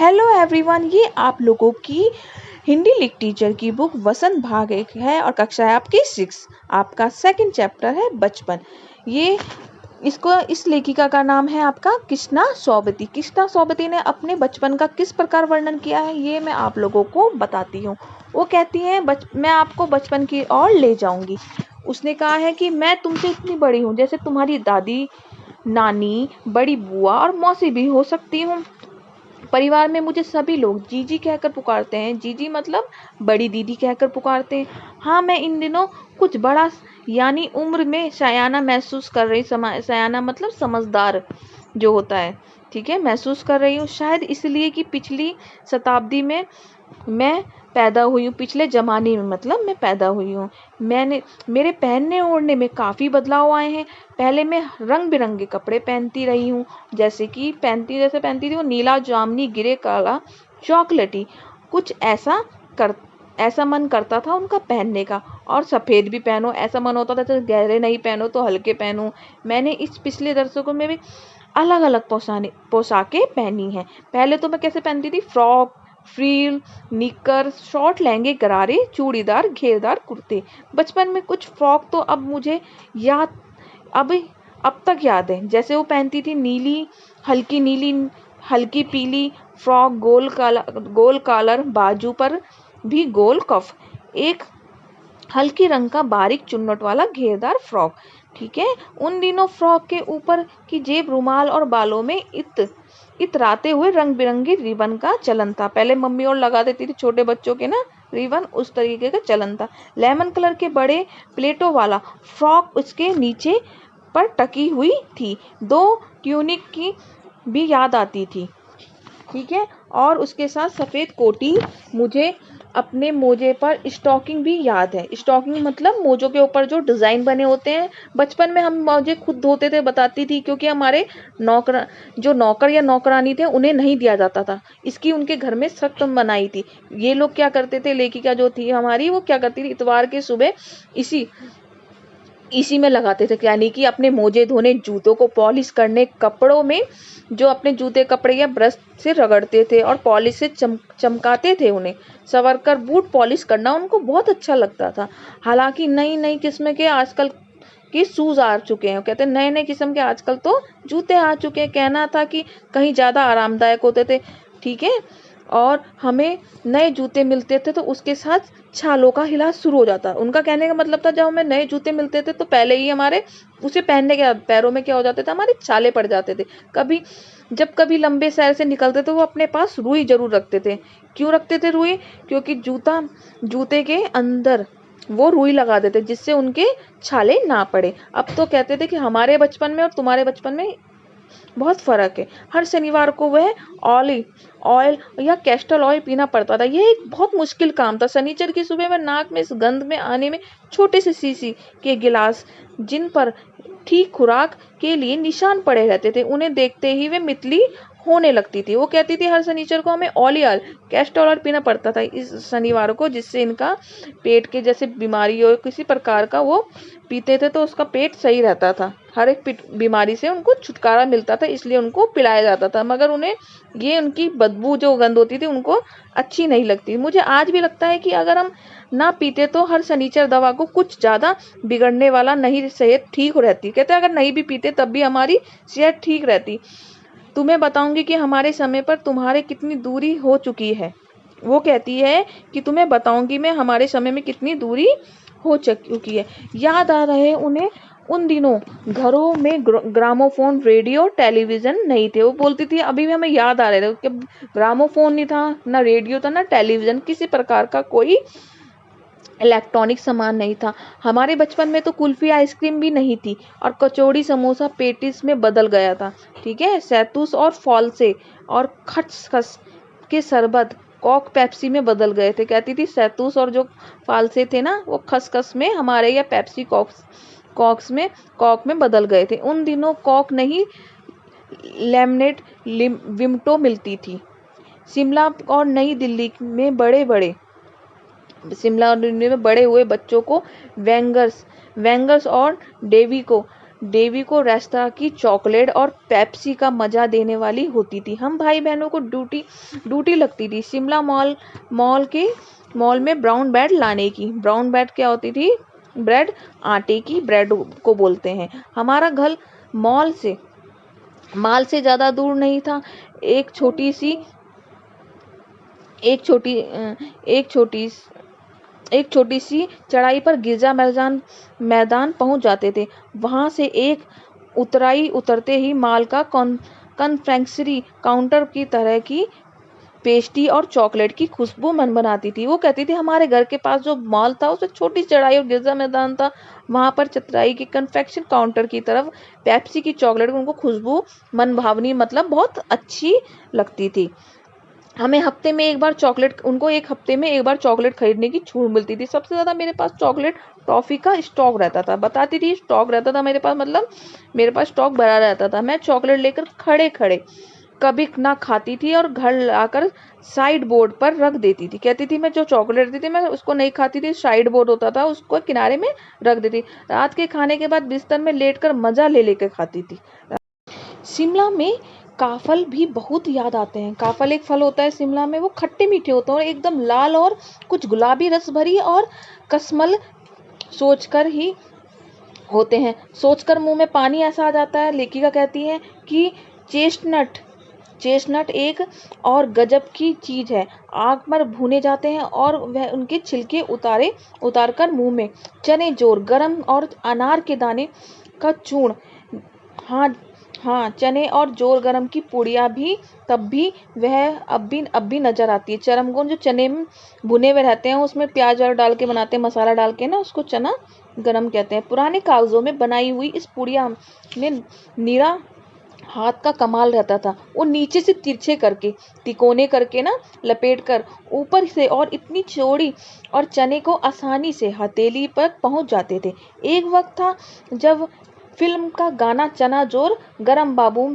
Hello everyone, ये आप लोगों की हिंदी लिट टीचर की बुक वसंत भाग 1 है और कक्षा है आपकी 6। आपका सेकंड चैप्टर है बचपन। ये इस लेखिका का नाम है आपका कृष्णा सोबती। कृष्णा सोबती ने अपने बचपन का किस प्रकार वर्णन किया है ये मैं आप लोगों को बताती हूँ। वो कहती है मैं आपको बचपन की ओर ले जाऊंगी। उसने कहा है कि मैं तुमसे इतनी बड़ी हूँ जैसे तुम्हारी दादी, नानी, बड़ी बुआ और मौसी भी हो सकती हूँ। परिवार में मुझे सभी लोग जीजी कहकर पुकारते हैं। जीजी मतलब बड़ी दीदी कहकर पुकारते हैं। हाँ, मैं इन दिनों कुछ बड़ा यानी उम्र में सयाना महसूस कर रही। सयाना मतलब समझदार जो होता है, ठीक है, महसूस कर रही हूँ। शायद इसलिए कि पिछली शताब्दी में मैं पैदा हुई हूँ। पिछले ज़माने में मतलब मैं पैदा हुई हूँ। मेरे पहनने ओढ़ने में काफ़ी बदलाव आए हैं। पहले मैं रंग-बिरंगे कपड़े पहनती रही हूँ, जैसे पहनती थी वो नीला, जामुनी, ग्रे, काला, चॉकलेटी। कुछ ऐसा मन करता था उनका पहनने का, और सफ़ेद भी पहनो, ऐसा मन होता था जैसे गहरे नहीं पहनो तो हल्के पहनूँ। मैंने इस पिछले दशकों में भी अलग-अलग पोशाकें पहनी हैं। पहले तो मैं कैसे पहनती थी, फ्रॉक, फ्रील, निक्कर, शॉर्ट लहंगे, गरारे, चूड़ीदार, घेरदार कुर्ते। बचपन में कुछ फ्रॉक तो याद अब अब तक याद है। जैसे वो पहनती थी नीली, हल्की पीली फ्रॉक, गोल कॉलर, बाजू पर भी गोल कफ, एक हल्की रंग का बारीक चुन्नट वाला घेरदार फ्रॉक, ठीक है। उन दिनों फ्रॉक के ऊपर की जेब, रुमाल और बालों में इतराते हुए रंग बिरंगी रिबन का चलन था। पहले मम्मी और लगा देती थी छोटे बच्चों के ना रिबन, उस तरीके का चलन था। लेमन कलर के बड़े प्लेटों वाला फ्रॉक उसके नीचे पर टकी हुई थी। 2 ट्यूनिक की भी याद आती थी, ठीक है। और उसके साथ सफ़ेद कोटी। मुझे अपने मोजे पर स्टॉकिंग भी याद है। स्टॉकिंग मतलब मोजों के ऊपर जो डिज़ाइन बने होते हैं। बचपन में हम मोजे खुद धोते थे, बताती थी, क्योंकि हमारे नौकर या नौकरानी थे उन्हें नहीं दिया जाता था। इसकी उनके घर में सख्त मनाही थी। ये लोग क्या करते थे, लेखिका जो थी हमारी, वो क्या करती थी, इतवार की सुबह इसी में लगाते थे, यानी कि अपने मोजे धोने, जूतों को पॉलिश करने, कपड़ों में जो अपने जूते कपड़े या ब्रश से रगड़ते थे और पॉलिश से चमकाते थे उन्हें। संवर कर बूट पॉलिश करना उनको बहुत अच्छा लगता था। हालांकि नई नई किस्म के आजकल के शूज आ चुके हैं। कहते हैं नए नए किस्म के आजकल तो जूते आ चुके हैं। कहना था कि कहीं ज़्यादा आरामदायक होते थे, ठीक है। और हमें नए जूते मिलते थे तो उसके साथ छालों का इलाज शुरू हो जाता। उनका कहने का मतलब था, जब हमें नए जूते मिलते थे तो पहले ही हमारे उसे पहनने के बाद पैरों में क्या हो जाते थे, हमारे छाले पड़ जाते थे। जब कभी लंबे सैर से निकलते तो वो अपने पास रुई जरूर रखते थे। क्यों रखते थे रुई? क्योंकि जूते के अंदर वो रुई लगा देते जिससे उनके छाले ना पड़े। अब तो कहते थे कि हमारे बचपन में और तुम्हारे बचपन में बहुत फ़र्क है। हर शनिवार को वह ऑलिव ऑयल या कैस्टर ऑयल पीना पड़ता था। यह एक बहुत मुश्किल काम था। शनिचर की सुबह में नाक में इस गंध में आने में छोटे से शीशी के गिलास, जिन पर ठीक खुराक के लिए निशान पड़े रहते थे, उन्हें देखते ही वे मितली होने लगती थी। वो कहती थी हर शनिचर को हमें ऑलिव कैस्टर ऑयल पीना पड़ता था इस शनिवार को, जिससे इनका पेट के जैसे बीमारी हो किसी प्रकार का वो पीते थे तो उसका पेट सही रहता था। हर एक बीमारी से उनको छुटकारा मिलता था, इसलिए उनको पिलाया जाता था। मगर उन्हें ये उनकी बदबू जो गंध होती थी उनको अच्छी नहीं लगती। मुझे आज भी लगता है कि अगर हम ना पीते तो हर शनिचर दवा को कुछ ज़्यादा बिगड़ने वाला नहीं, सेहत ठीक रहती। कहते अगर नहीं भी पीते तब भी हमारी सेहत ठीक रहती। तुम्हें बताऊंगी कि हमारे समय पर तुम्हारे कितनी दूरी हो चुकी है। वो कहती है कि तुम्हें बताऊंगी मैं हमारे समय में कितनी दूरी हो चुकी है। याद आ रहे उन्हें उन दिनों घरों में ग्रामोफोन, रेडियो, टेलीविजन नहीं थे। वो बोलती थी अभी भी हमें याद आ रहे थे कि ग्रामोफोन नहीं था, ना रेडियो था, ना टेलीविजन, किसी प्रकार का कोई इलेक्ट्रॉनिक सामान नहीं था। हमारे बचपन में तो कुल्फी आइसक्रीम भी नहीं थी और कचौड़ी, समोसा पेटिस में बदल गया था, ठीक है। सैतूस और फॉलसे और खसखस के शरबत कॉक पेप्सी में बदल गए थे। कहती थी सैतूस और जो फालसे थे ना, वो खसखस में हमारे या पेप्सी कॉक में बदल गए थे। उन दिनों कॉक नहीं, लेमनेड विमटो मिलती थी। शिमला और नई दिल्ली में बड़े हुए बच्चों को वेंगर्स और डेवी को डेवी को रेस्तरां की चॉकलेट और पेप्सी का मजा देने वाली होती थी। हम भाई बहनों को ड्यूटी लगती थी शिमला मॉल में ब्राउन ब्रेड लाने की। ब्राउन ब्रेड क्या होती थी? ब्रेड, आटे की ब्रेड को बोलते हैं। हमारा घर मॉल से ज्यादा दूर नहीं था। एक छोटी सी एक छोटी अ, एक छोटी एक छोटी सी चढ़ाई पर गिरजा मैदान पहुंच जाते थे। वहां से एक उतरते ही माल का कन्फेक्शनरी काउंटर की तरह की पेस्ट्री और चॉकलेट की खुशबू मन बनाती थी। वो कहती थी हमारे घर के पास जो मॉल था उससे छोटी चढ़ाई और गिरजा मैदान था, वहां पर चतराई के कन्फेक्शन काउंटर की तरफ पेप्सी की चॉकलेट उनको खुशबू मन भावनी मतलब बहुत अच्छी लगती थी। हमें उनको एक हफ्ते में एक बार चॉकलेट खरीदने की छूट मिलती थी। सबसे ज्यादा मेरे पास चॉकलेट टॉफी का स्टॉक रहता था। बताती थी स्टॉक रहता था मेरे पास, मतलब मेरे पास स्टॉक भरा रहता था। मैं चॉकलेट लेकर खड़े खड़े कभी ना खाती थी और घर लाकर साइड बोर्ड पर रख देती थी। कहती थी मैं जो चॉकलेट देती थी मैं उसको नहीं खाती थी, साइड बोर्ड होता था उसको किनारे में रख देती। रात के खाने के बाद बिस्तर में लेटकर मजा ले लेकर खाती थी। शिमला में काफल भी बहुत याद आते हैं। काफल एक फल होता है शिमला में, वो खट्टे मीठे होते हैं और एकदम लाल और कुछ गुलाबी रस भरी और कस्मल सोचकर ही होते हैं। सोचकर मुंह में पानी ऐसा आ जाता है। लेखिका कहती है कि चेस्टनट एक और गजब की चीज है। आग पर भुने जाते हैं और वह उनके छिलके उतार कर मुंह में चने जोर गरम और अनार के दाने का चूर्ण। हाँ हाँ, चने और जोर गरम की पुड़िया भी तब भी वह अब भी नजर आती है। चरमगोन जो चने में भुने हुए रहते हैं उसमें प्याज और डाल के बनाते हैं, मसाला डाल के ना, उसको चना गरम कहते हैं। पुराने कागजों में बनाई हुई इस पुड़िया में नीरा हाथ का कमाल रहता था। वो नीचे से तिकोने करके ना लपेट कर ऊपर से और इतनी चौड़ी और चने को आसानी से हथेली पर पहुंच जाते थे। एक वक्त था जब फिल्म का गाना चना जोर गरम बाबू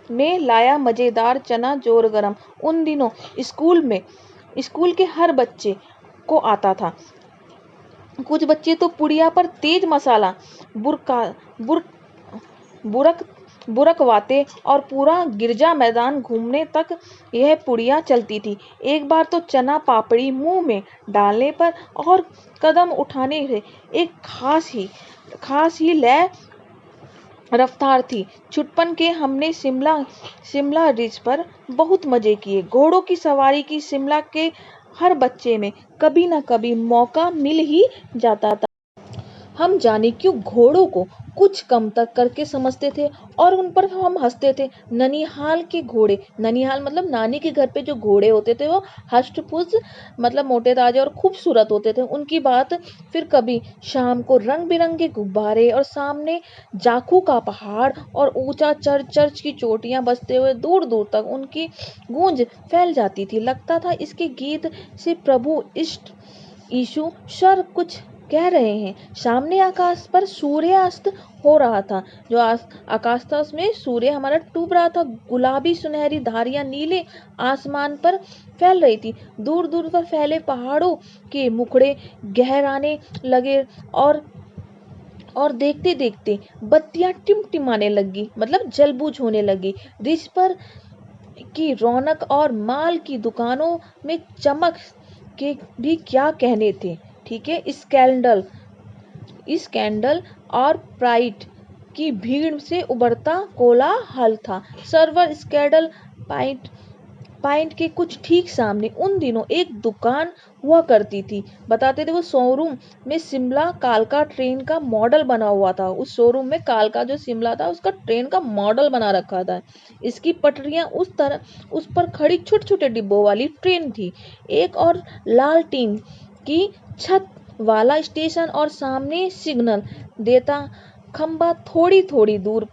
ने लाया मजेदार चना जोर गरम उन दिनों स्कूल के हर बच्चे को आता था। कुछ बच्चे तो पुड़िया पर तेज मसाला बुरका बुर बुरक बुरकवाते और पूरा गिरजा मैदान घूमने तक यह पुड़िया चलती थी। एक बार तो चना पापड़ी मुंह में डालने पर और कदम उठाने से एक खास ही लय रफ्तार थी। छुटपन के हमने शिमला रिज पर बहुत मजे किए। घोड़ों की सवारी की शिमला के हर बच्चे में कभी न कभी मौका मिल ही जाता था। हम जाने क्यों घोड़ों को कुछ कम तक करके समझते थे और उन पर हम हंसते थे। ननिहाल के घोड़े, ननिहाल मतलब नानी के घर पे जो घोड़े होते थे वो हष्ट-पुष्ट मतलब मोटे ताजे और खूबसूरत होते थे। उनकी बात फिर कभी शाम को रंग बिरंगे गुब्बारे और सामने जाखू का पहाड़ और ऊंचा चर्च की चोटियां बजते हुए दूर दूर तक उनकी गूंज फैल जाती थी। लगता था इसके गीत से प्रभु इष्ट यीशु सर कुछ कह रहे हैं। सामने आकाश पर सूर्यास्त हो रहा था। जो आकाश था उसमें सूर्य हमारा डूब रहा था। गुलाबी सुनहरी धारियां नीले आसमान पर फैल रही थी। दूर दूर पर फैले पहाड़ों के मुखड़े गहराने लगे और देखते देखते बत्तियां टिमटिमाने लगी, मतलब जलबुझ होने लगी। रिज पर की रौनक और माल की दुकानों में चमक के भी क्या कहने थे। ठीक है, स्कैंडल और प्राइड की भीड़ से उभरता कोलाहल था। सर्वर स्कैंडल पाइंट के कुछ ठीक सामने उन दिनों एक दुकान हुआ करती थी। बताते थे वो शोरूम में शिमला कालका ट्रेन का मॉडल बना हुआ था। उस शोरूम में कालका जो शिमला था उसका ट्रेन का मॉडल बना रखा था। इसकी पटरियां उस पर खड़ी छोटे छोटे डिब्बों वाली ट्रेन थी। एक और लाल टीन की छत वाला स्टेशन और सामने सिग्नल देता खंबा। थोड़ी थोड़ी दूर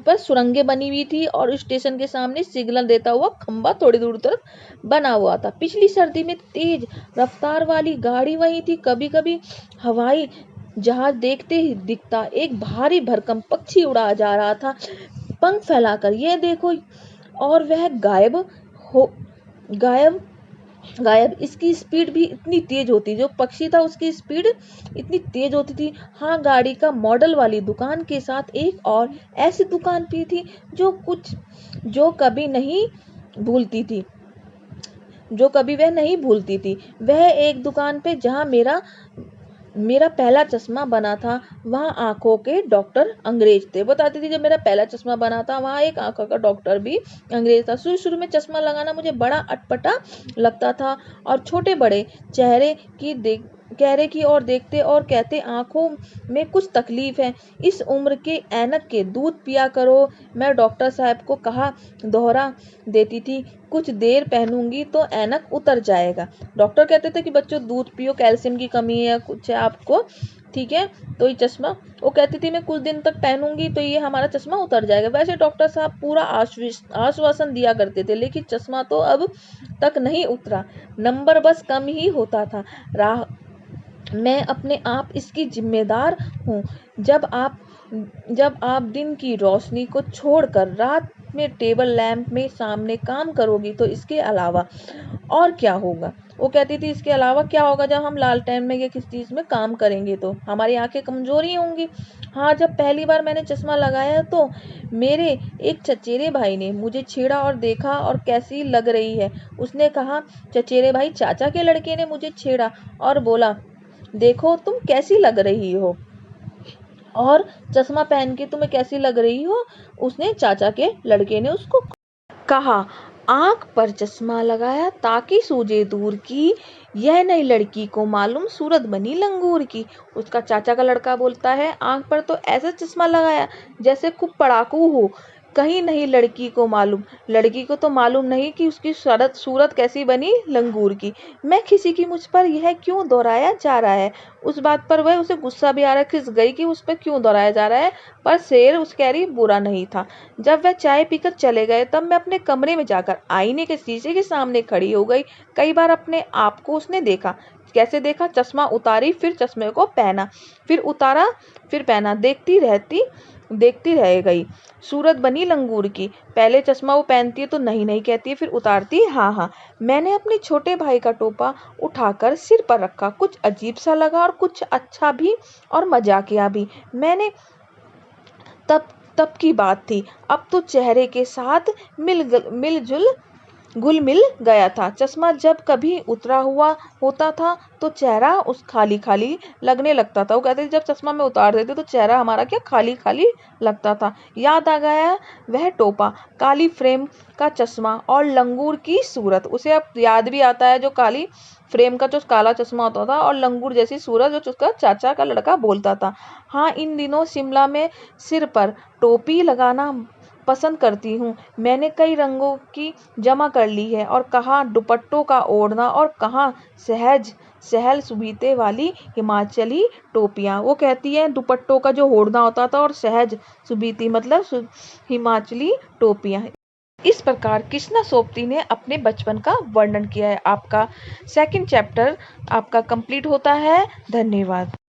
पर सुरंगें बनी हुई थी और स्टेशन के सामने सिग्नल देता हुआ खंबा थोड़ी दूर तक बना हुआ था। पिछली सर्दी में तेज रफ्तार वाली गाड़ी वही थी। कभी कभी हवाई जहाज देखते ही दिखता एक भारी भरकम पक्षी उड़ा जा रहा था पंख फैलाकर। यह देखो, और वह गायब गायब। इसकी स्पीड भी इतनी तेज होती, जो पक्षी था उसकी स्पीड इतनी तेज होती थी। हाँ, गाड़ी का मॉडल वाली दुकान के साथ एक और ऐसी दुकान भी थी जो कभी नहीं भूलती थी, जो कभी वह नहीं भूलती थी। वह एक दुकान पे जहाँ मेरा मेरा पहला चश्मा बना था, वहाँ आंखों के डॉक्टर अंग्रेज थे। बताती थी जब मेरा पहला चश्मा बना था, वहाँ एक आंखों का डॉक्टर भी अंग्रेज था। शुरू शुरू में चश्मा लगाना मुझे बड़ा अटपटा लगता था, और छोटे बड़े चेहरे की ओर देखते और कहते आंखों में कुछ तकलीफ है, इस उम्र के ऐनक के दूध पिया करो। मैं डॉक्टर साहब को कहा दोहरा देती थी, कुछ देर पहनूंगी तो ऐनक उतर जाएगा। डॉक्टर कहते थे कि बच्चों दूध पियो, कैल्शियम की कमी है कुछ है आपको, ठीक है, तो ये चश्मा, वो कहती थी मैं कुछ दिन तक पहनूंगी तो ये हमारा चश्मा उतर जाएगा। वैसे डॉक्टर साहब पूरा आश्वासन दिया करते थे, लेकिन चश्मा तो अब तक नहीं उतरा, नंबर बस कम ही होता था। राह मैं अपने आप इसकी जिम्मेदार हूँ। जब आप दिन की रोशनी को छोड़कर रात में टेबल लैंप में सामने काम करोगी तो इसके अलावा और क्या होगा। वो कहती थी इसके अलावा क्या होगा, जब हम लालटेन में या किसी चीज में काम करेंगे तो हमारी आंखें कमजोर ही होंगी। हाँ, जब पहली बार मैंने चश्मा लगाया तो मेरे एक चचेरे भाई ने मुझे छेड़ा और देखा और कैसी लग रही है। उसने कहा, चचेरे भाई चाचा के लड़के ने मुझे छेड़ा और बोला, देखो तुम कैसी लग रही हो, और चश्मा पहन के तुम्हें कैसी लग रही हो। उसने चाचा के लड़के ने उसको कहा, आंख पर चश्मा लगाया ताकि सूझे दूर की, यह नई लड़की को मालूम सूरत बनी लंगूर की। उसका चाचा का लड़का बोलता है, आंख पर तो ऐसा चश्मा लगाया जैसे खूब पड़ाकू हो, कहीं नहीं लड़की को तो मालूम नहीं कि उसकी सूरत कैसी बनी लंगूर की। मैं खिसी की मुझ पर यह क्यों दोहराया जा रहा है। उस बात पर वह उसे गुस्सा भी आ रहा, खिस गई कि उस पर क्यों दोहराया जा रहा है, पर शेर उस कैरी बुरा नहीं था। जब वह चाय पीकर चले गए तब मैं अपने कमरे में जाकर आईने के शीशे के सामने खड़ी हो गई। कई बार अपने आप को उसने देखा। कैसे देखा, चश्मा उतारी, फिर चश्मे को पहना, फिर उतारा, फिर पहना, देखती रह गई। सूरत बनी लंगूर की। पहले चश्मा वो पहनती है तो नहीं नहीं कहती है, फिर उतारती है हाँ हाँ। मैंने अपने छोटे भाई का टोपा उठाकर सिर पर रखा। कुछ अजीब सा लगा और कुछ अच्छा भी और मजाकिया भी। मैंने तब तब की बात थी, अब तो चेहरे के साथ घुल मिल गया था। चश्मा जब कभी उतरा हुआ होता था तो चेहरा उस खाली खाली लगने लगता था। वो कहते थे जब चश्मा में उतार देते तो चेहरा हमारा क्या खाली खाली लगता था। याद आ गया वह टोपा, काली फ्रेम का चश्मा और लंगूर की सूरत। उसे अब याद भी आता है जो काली फ्रेम का जो काला चश्मा होता था और लंगूर जैसी सूरत जो उसका चाचा का लड़का बोलता था। हाँ, इन दिनों शिमला में सिर पर टोपी लगाना पसंद करती हूँ। मैंने कई रंगों की जमा कर ली है, और कहाँ दुपट्टों का ओढ़ना और कहाँ सहल सुबीते वाली हिमाचली टोपियाँ। वो कहती है दुपट्टों का जो ओढ़ना होता था और सहज सुबीती मतलब हिमाचली टोपियाँ। इस प्रकार कृष्णा सोबती ने अपने बचपन का वर्णन किया है। आपका सेकंड चैप्टर आपका कंप्लीट होता है। धन्यवाद।